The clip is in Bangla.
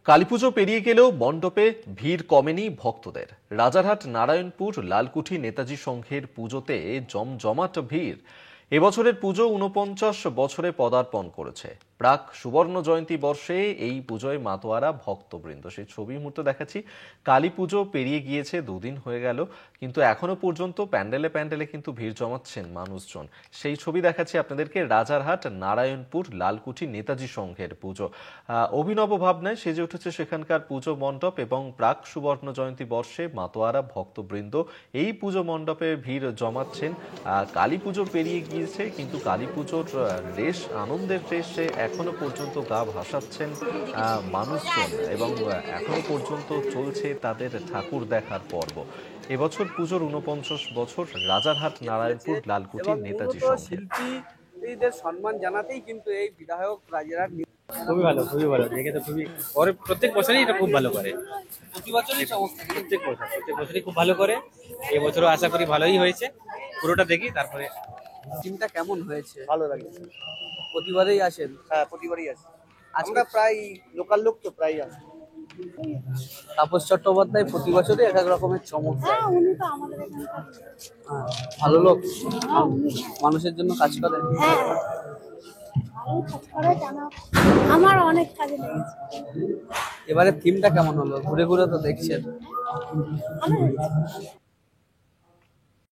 কালীপুজো পেরিয়ে গেলেও মণ্ডপে ভিড় কমেনি ভক্তদের। রাজারহাট নারায়ণপুর লালকুঠি নেতাজি সংঘের পুজোতে জমজমাট ভিড়। এবছরের পুজো ৪৯ বছরে পদার্পণ করেছে। প্রাক সুবর্ণ জয়ন্তী বর্ষে এই পুজোয় মাতোয়ারা ভক্তবৃন্দ, সেই ছবি মুহূর্তে দেখাচ্ছি। কালী পুজো পেরিয়ে গিয়েছে, দুদিন হয়ে গেল, কিন্তু এখনো পর্যন্ত প্যান্ডেলে প্যান্ডেলে কিন্তু ভিড় জমাচ্ছেন মানুষজন। সেই ছবি দেখাচ্ছি আপনাদেরকে। রাজারহাট নারায়ণপুর লালকুঠি নেতাজি সংঘের পুজো অভিনব ভাবনায় সেজে উঠেছে সেখানকার পুজো মণ্ডপ, এবং প্রাক সুবর্ণ জয়ন্তী বর্ষে মাতোয়ারা ভক্তবৃন্দ এই পুজো মণ্ডপে ভিড় জমাচ্ছেন। কালী পুজো পেরিয়ে গিয়েছে, কিন্তু কালী পুজোর রেশ, আনন্দের রেশে এখনো পর্যন্ত গা ভাসাচ্ছেন মানুষজন, এবং এখনো পর্যন্ত চলছে তাদের ঠাকুর দেখার পর্ব। এবছর পুজোর ৪৯ বছর রাজারহাট নারায়ণপুর লালকুঠি নেতাজি সংঘের। শিল্পীদের সম্মান জানাতেই কিন্তু এই বিধায়ক রাজারহাট খুবই ভালো দেখে তো খুবই। ওর প্রত্যেক বছরই এটা খুব ভালো করে, প্রতি বছরই চমৎকার। প্রত্যেক বছরই খুব ভালো করে। এবছরও আশা করি ভালোই হয়েছে। পুরোটা দেখি তারপরে। টিমটা কেমন হয়েছে? ভালো লাগে। প্রতিবারেই আসেন? হ্যাঁ, প্রতিবারই আসি। আমরা প্রায় লোকাল লোক তো প্রায় আসি। তাপস চট্টোপাধ্যায় প্রতি বছরই এক এক রকমের চমক দেয়। উনি তো আমাদের এখানকার। হ্যাঁ, ভালো লোক, মানুষের জন্য কাজ করে। হ্যাঁ, ভালো কাজ করে, জানা আমার অনেক কাজে লেগেছে। এবারে থিমটা কেমন হলো? ঘুরে ঘুরে তো দেখছেন। ভালো হয়েছে।